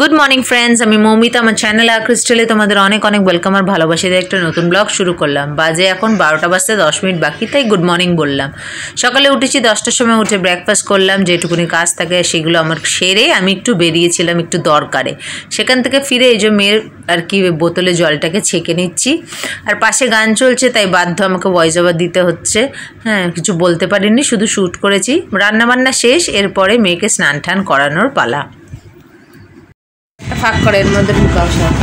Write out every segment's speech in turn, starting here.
Good morning friends, আমি মৌমিতা। আমার চ্যানেলে আর ক্রিস্টালে তোমাদের অনেক অনেক ওয়েলকাম আর ভালোবাসা দিয়ে একটা নতুন ব্লগ শুরু করলাম। বাজে এখন 12টা বাজতে 10 মিনিট বাকি, তাই গুড মর্নিং বললাম। সকালে উঠেছি 10টার সময়, উঠে ব্রেকফাস্ট করলাম, যেটুকুনি কাজ থাকে সেগুলো আমার সেরে আমি একটু বেরিয়েছিলাম একটু দরকারে। সেখান থেকে ফিরে এই যে মেয়ের আর কি বোতলে জলটাকে ছেঁকে নিচ্ছি। আর পাশে গান চলছে, তাই বাধ্য আমাকে ভয়েস ওভার দিতে হচ্ছে। হ্যাঁ, কিছু বলতে পারিনি, শুধু শ্যুট করেছি। রান্নাবান্না শেষ, এরপরে মেয়েকে স্নান টান করানোর পালা। ফাঁক করে এর মধ্যে ঢুকাও, সব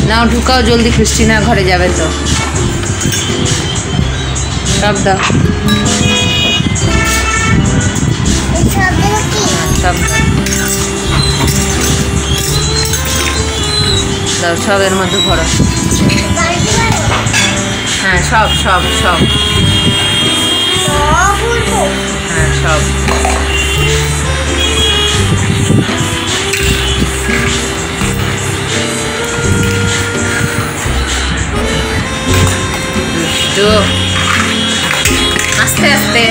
নাও ঢুকাও জলদি, ক্রিস্টিনা ঘরে যাবে তো। সব দাও, সব দাও, সব এর মধ্যে ভরো। হ্যাঁ, সব সব সব হ্যাঁ সব। আস্তে আস্তে,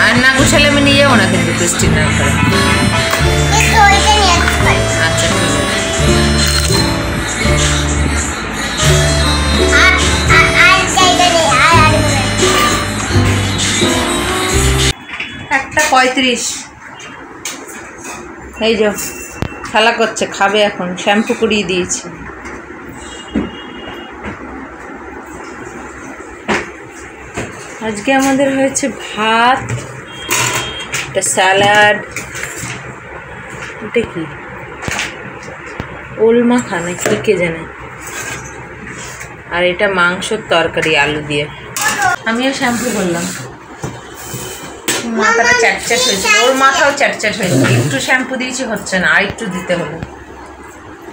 আর না গুছালে আমি নিয়ে যাবো না কিন্তু ক্রিস্টিনার ঘরে। আচ্ছা, ঠিক আছে। একটা 35। এই যে খেলা করছে, খাবে এখন, শ্যাম্পু করিয়ে দিয়েছি। আজকে আমাদের হয়েছে ভাত, একটা স্যালাড, এটা কি ওল মাখা না কি কে জানে, আর এটা মাংসর তরকারি আলু দিয়ে। আমিও শ্যাম্পু করলাম, মাথাটা চ্যাটচ্যাট হয়েছিল, ওর মাথাও চ্যাটচ্যাট হয়েছিল। একটু শ্যাম্পু দিয়েছি, হচ্ছে না, আর একটু দিতে হবে।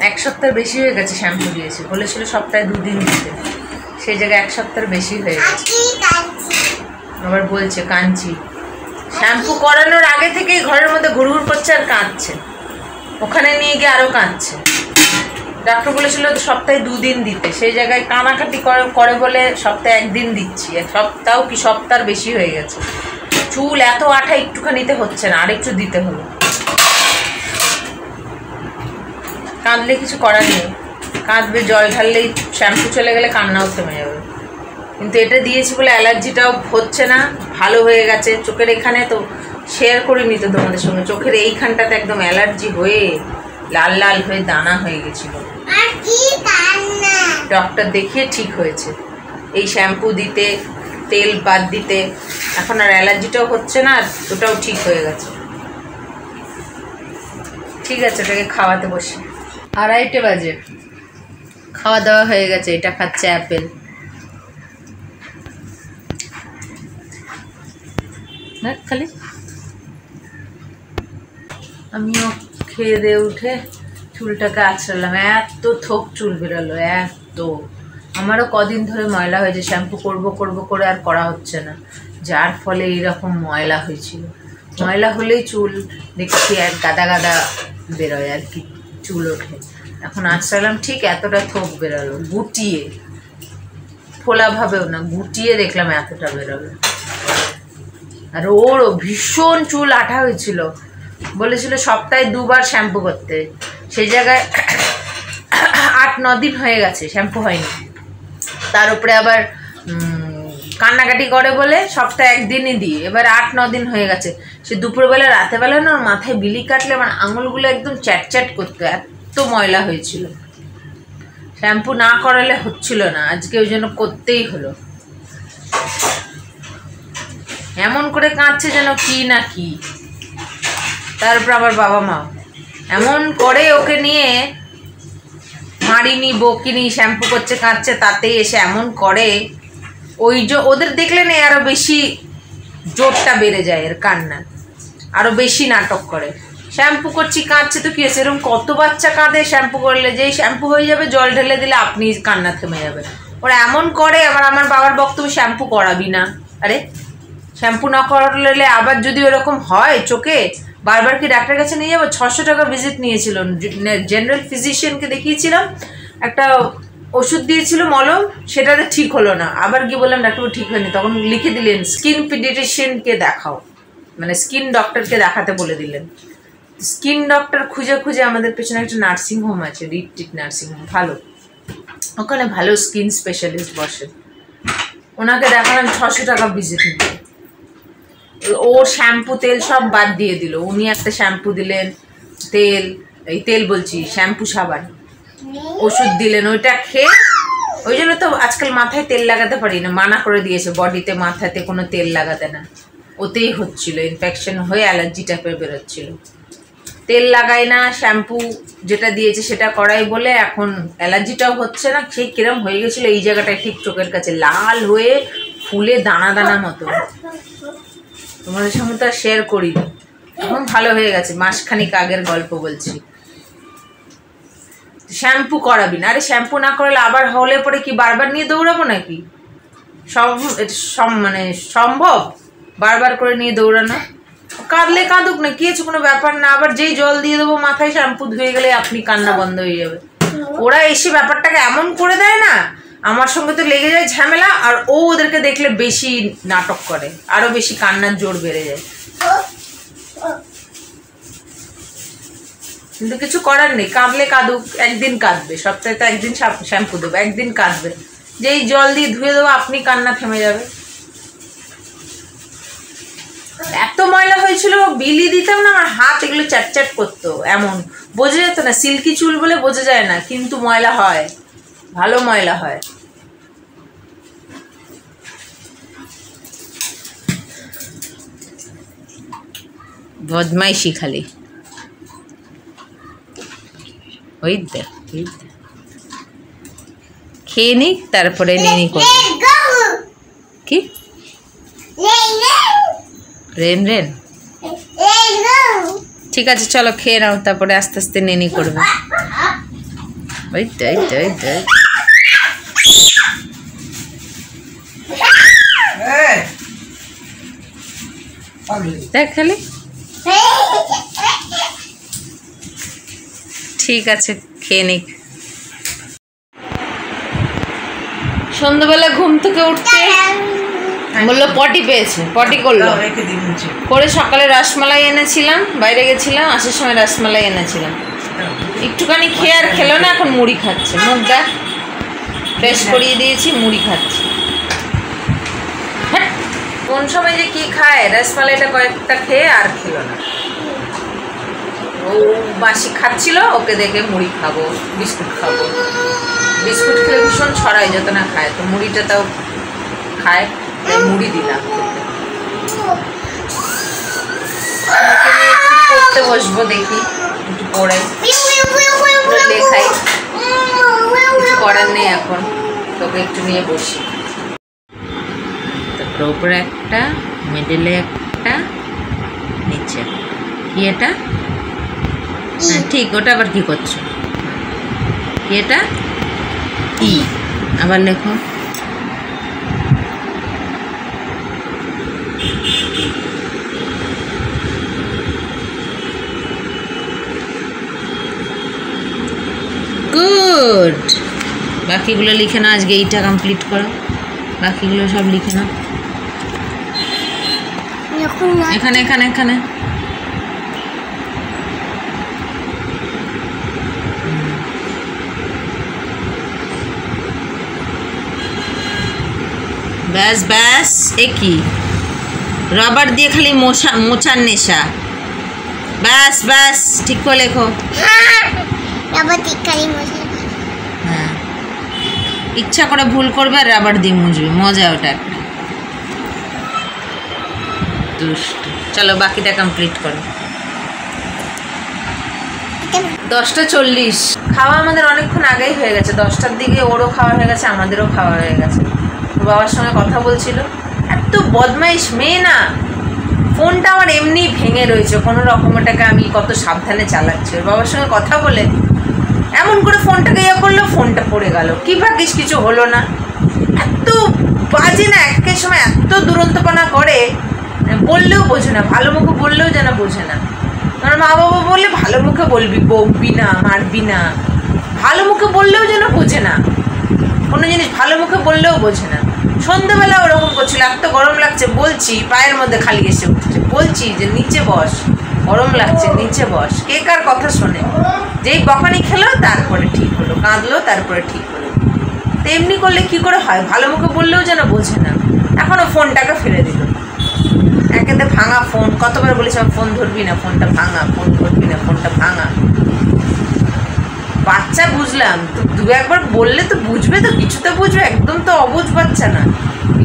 1 সপ্তাহের বেশি হয়ে গেছে শ্যাম্পু দিয়েছি, বলেছিল সপ্তাহে 2 দিন দিতে, সেই জায়গায় 1 সপ্তাহের বেশি হয়ে গেছে। আবার বলছে কাঁদছি। শ্যাম্পু করানোর আগে থেকেই ঘরের মধ্যে ঘুরঘুর করছে আর কাঁদছে, ওখানে নিয়ে গিয়ে আরও কাঁদছে। ডাক্তার বলেছিল সপ্তাহে 2 দিন দিতে, সেই জায়গায় কানাকাটি করে বলে সপ্তাহে 1 দিন দিচ্ছি। সপ্তাহ কি সপ্তাহের বেশি হয়ে গেছে। চুল এত আঠা, একটুখানিতে হচ্ছে না, আরেকটু দিতে হবে। কাঁদলে কিছু করার নেই, কাঁদবে, জল ঢাললেই শ্যাম্পু চলে গেলে কান্নাও থেমে যাবে। কিন্তু এটা দিয়েছি বলে অ্যালার্জিটাও হচ্ছে না, ভালো হয়ে গেছে। চোখের এখানে তো শেয়ার করিনি তো তোমাদের সঙ্গে, চোখের এইখানটাতে একদম অ্যালার্জি হয়ে লাল লাল হয়ে দানা হয়ে গেছিল। ডক্টর দেখিয়ে ঠিক হয়েছে, এই শ্যাম্পু দিতে, তেল বাদ দিতে, এখন আর অ্যালার্জিটাও হচ্ছে না, আর ওটাও ঠিক হয়ে গেছে। ঠিক আছে, এটাকে খাওয়াতে বসি। 2:30 বাজে, খাওয়া দাওয়া হয়ে গেছে। এটা খাচ্ছে অ্যাপেল। খালি আমিও খেয়ে দিয়ে উঠে চুলটাকে আঁচড়ালাম। এত থোক চুল বেরোলো, এত। আমারও কদিন ধরে ময়লা হয়েছে, শ্যাম্পু করব করব করে আর করা হচ্ছে না, যার ফলে এইরকম ময়লা হয়েছিল। ময়লা হলেই চুল দেখছি এক গাদা গাদা বেরোয় আর কি, চুল ওঠে। এখন আঁচড়ালাম, ঠিক এতটা থোক বেরোলো, গুটিয়ে, ফোলাভাবেও না, গুটিয়ে দেখলাম এতটা বেরোলো। আর ওরও ভীষণ চুল আঠা হয়েছিল, বলেছিল সপ্তাহে 2 বার শ্যাম্পু করতে, সেই জায়গায় 8-9 দিন হয়ে গেছে শ্যাম্পু হয়নি। তার উপরে আবার কান্নাকাটি করে বলে সপ্তাহে 1 দিনই দিই, এবার 8-9 দিন হয়ে গেছে। সে দুপুরবেলা রাতেবেলা না, ওর মাথায় বিলি কাটলে আমার আঙুলগুলো একদম চ্যাটচ্যাট করতো, এত ময়লা হয়েছিল। শ্যাম্পু না করালে হচ্ছিল না, আজকে ওই জন্য করতেই হলো। এমন করে কাঁদছে যেন কি না কি। তারপর আবার বাবা মা এমন করে ওকে নিয়ে মারিনি বকিনি, শ্যাম্পু করছে কাঁদছে, তাতেই এসে এমন করে। ওই যে ওদের দেখলে না আরও বেশি জোরটা বেড়ে যায় এর কান্নার, আরও বেশি নাটক করে। শ্যাম্পু করছি কাঁদছে তো কি হয়েছে, এরকম কত বাচ্চা কাঁদে শ্যাম্পু করলে, যেই শ্যাম্পু হয়ে যাবে জল ঢেলে দিলে আপনি কান্না থেমে যাবে। ওরা এমন করে। আবার আমার বাবার বক্তব্য শ্যাম্পু করাবি না। আরে শ্যাম্পু না করলে আবার যদি ওরকম হয় চোখে, বারবার কি ডাক্তারের কাছে নিয়ে যাবো? 600 টাকা ভিজিট নিয়েছিল, জেনারেল ফিজিশিয়ানকে দেখিয়েছিলাম, একটা ওষুধ দিয়েছিল মলম, সেটাতে ঠিক হলো না। আবার গিয়ে বললাম ডাক্তারবাবু ঠিক হয়নি, তখন লিখে দিলেন স্কিন পিডিয়াট্রিশিয়ানকে দেখাও। মানে স্কিন ডক্টরকে দেখাতে বলে দিলেন। স্কিন ডক্টর খুঁজে খুঁজে আমাদের পেছনে একটা নার্সিংহোম আছে, রিট্রিট নার্সিংহোম, ভালো, ওখানে ভালো স্কিন স্পেশালিস্ট বসে, ওনাকে দেখালাম 600 টাকা ভিজিট নিতে। ও শ্যাম্পু তেল সব বাদ দিয়ে দিল, উনি একটা শ্যাম্পু দিলেন, তেল, এই তেল বলছি শ্যাম্পু সাবান, ওষুধ দিলেন, ওইটা খেয়ে, ওই জন্য তো আজকাল মাথায় তেল লাগাতে পারি না, মানা করে দিয়েছে বডিতে মাথাতে কোনো তেল লাগাতে না, ওতেই হচ্ছিল ইনফেকশন হয়ে অ্যালার্জি টাইপের বেরোচ্ছিল। তেল লাগাই না, শ্যাম্পু যেটা দিয়েছে সেটা করাই বলে এখন অ্যালার্জিটাও হচ্ছে না। সেই কিরম হয়ে গেছিলো এই জায়গাটায় ঠিক চোখের কাছে, লাল হয়ে ফুলে দানা দানা মতো, তোমাদের সঙ্গে তো আর শেয়ার করিনি, এখন ভালো হয়ে গেছে, মাসখানিক আগের গল্প বলছি। শ্যাম্পু করাবি না, আরে শ্যাম্পু না করালে আবার হলে পরে কি বারবার নিয়ে দৌড়াবো নাকি? মানে সম্ভব বারবার করে নিয়ে দৌড়ানো? কাঁদলে কাঁদুক না, কি আছে, কোনো ব্যাপার না। আবার যেই জল দিয়ে দেবো মাথায়, শ্যাম্পু ধুয়ে গেলে আপনি কান্না বন্ধ হয়ে যাবে। ওরা এসে ব্যাপারটাকে এমন করে দেয় না, আমার সঙ্গে তো লেগে যায় ঝামেলা, আর ও ওদেরকে দেখলে বেশি নাটক করে, আরো বেশি কান্নার জোর বেড়ে যায়। কিন্তু কিছু করার নেই, কাঁদলে কাঁদুক, একদিন কাঁদবে, সপ্তাহে তো একদিন শ্যাম্পু দেবো, একদিন কাঁদবে, যেই জল দিয়ে ধুয়ে দেবো আপনি কান্না থেমে যাবে। এত ময়লা হয়েছিল, বিলি দিতাম না, আমার হাত এগুলো চ্যাট করতো, এমন বোঝা যেত না, সিল্কি চুল বলে বোঝা যায় না, কিন্তু ময়লা হয়, ভালো ময়লা হয়। বদমাইশি খালি, ওই দেখ খেয়ে নিক তারপরে নিনি করবে। কি রেন রেন, ঠিক আছে চলো খেয়ে নাও, তারপরে আস্তে আস্তে নেনি করবে। ওই দেখ খালি, ঠিক আছে খেয়ে নিক। সন্ধ্যাবেলা ঘুম থেকে উঠতে বললো পটি পেয়েছে, পটি করলো, করে সকালে রসমালাই এনেছিলাম, বাইরে গেছিলাম, আসার সময় রসমালাই এনেছিলাম, একটুখানি খেয়ে আর খেলো না, এখন মুড়ি খাচ্ছে, মুখ দেখ ফ্রেশ করিয়ে দিয়েছি, মুড়ি খাচ্ছে। কোন সময় যে কি খায়, রসমালাইটা কয়েকটা খেয়ে আর খেলো না, ও বাসি খাচ্ছিল, ওকে দেখে মুড়ি খাবো, বিস্কুট খাবো, বিস্কুট খেলে ভীষণ ছড়াই যত না খায়, তো মুড়িটা তাও খায়, মুড়ি দিলাম। পড়তে বসবো, দেখি একটু পড়ে লেখাই, কিছু করার নেই এখন, তোকে একটু নিয়ে বসি। তারপরে উপরে একটা, মিডলে একটা, নিচে কি এটা? হ্যাঁ ঠিক, ওটা আবার কি করছো? কি এটা? ই, আবার লেখো। গুড, বাকিগুলো লিখে নাও, আজকে এইটা কমপ্লিট করো, বাকিগুলো সব লিখে নাও, এখানে এখানে এখানে। ব্যাস ব্যাস, একই রাবার দিয়ে খালি মোছার নেশা, ব্যাস ব্যাস, ঠিক করে লেখো। হ্যাঁ, ইচ্ছা করে ভুল করবে আর রাবার দিয়ে মুছবে, মজা ওটা একটা। চলো বাকিটা কমপ্লিট করো। 10:40, খাওয়া আমাদের অনেকক্ষণ আগেই হয়ে গেছে, 10টার দিকে ওরও খাওয়া হয়ে গেছে, আমাদেরও খাওয়া হয়ে গেছে। বাবার সঙ্গে কথা বলছিল, এত বদমাইশ মেয়ে না, ফোনটা আমার এমনি ভেঙে রয়েছে, কোনো রকম ওটাকে আমি কত সাবধানে চালাচ্ছি, ওর বাবার সঙ্গে কথা বলে এমন করে ফোনটাকে ইয়ে করলো, ফোনটা পড়ে গেল, কি ভাগ্যিস কিছু হলো না। এত বাজে না, একের সময় এত দুরন্তপনা করে, বললেও বোঝে না, ভালো মুখে বললেও যেন বোঝে না। আমার মা বাবা বললে ভালো মুখে বলবি, বকবি না, মারবি না, ভালো মুখে বললেও যেন বোঝে না, কোনো জিনিস ভালো মুখে বললেও বোঝে না। সন্ধ্যেবেলা ওরকম করছিল, এত গরম লাগছে বলছি, পায়ের মধ্যে খালি এসে উঠছে, বলছি যে নিচে বস, গরম লাগছে, নিচে বস, কে কার কথা শোনে? যেই বকানি খেলো তারপরে ঠিক হলো, কাঁদলো তারপরে ঠিক হলো। তো এমনি করলে কি করে হয়? ভালো মুখে বললেও যেন বোঝে না। এখনও ফোনটাকে ফেলে দিল, একেতে ভাঙা ফোন। কতবার বলেছিলাম ফোন ধরবি না, ফোনটা ভাঙা, ফোন ধরবি না, ফোনটা ভাঙা। বাচ্চা বুঝলাম তো, দু একবার বললে তো বুঝবে, তো কিছু তো বুঝবে, একদম তো অবুঝ বাচ্চা না,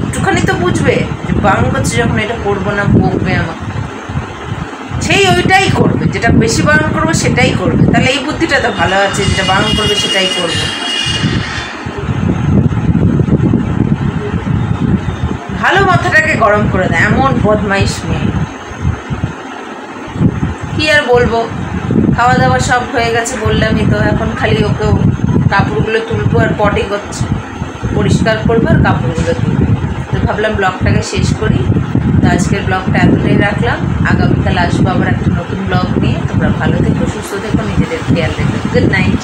একটুখানি তো বুঝবে যে বারণ করছে যখন এটা করবো না, বকবে আমাকে, সেই ওইটাই করবে, যেটা বেশি বারণ করবো সেটাই করবে। তাহলে এই বুদ্ধিটা তো ভালো আছে, যেটা বারণ করবে সেটাই করবে। ভালো মাথাটাকে গরম করে দেয়, এমন বদমাইশ মেয়ে। কি আর বলবো, খাওয়া দাওয়া সব হয়ে গেছে বললামই তো। এখন খালি ওকেও কাপড়গুলো তুলবো আর পটি করছে, পরিষ্কার করবো আর কাপড়গুলো তুলবো। তো ভাবলাম ব্লগটাকে শেষ করি। তো আজকের ব্লগটা এতটাই রাখলাম, আগামীকাল আসবো আবার একটা নতুন ব্লগ নিয়ে। তোমরা ভালো থেকো, সুস্থ থেকো, নিজেদের খেয়াল রেখো। Good night.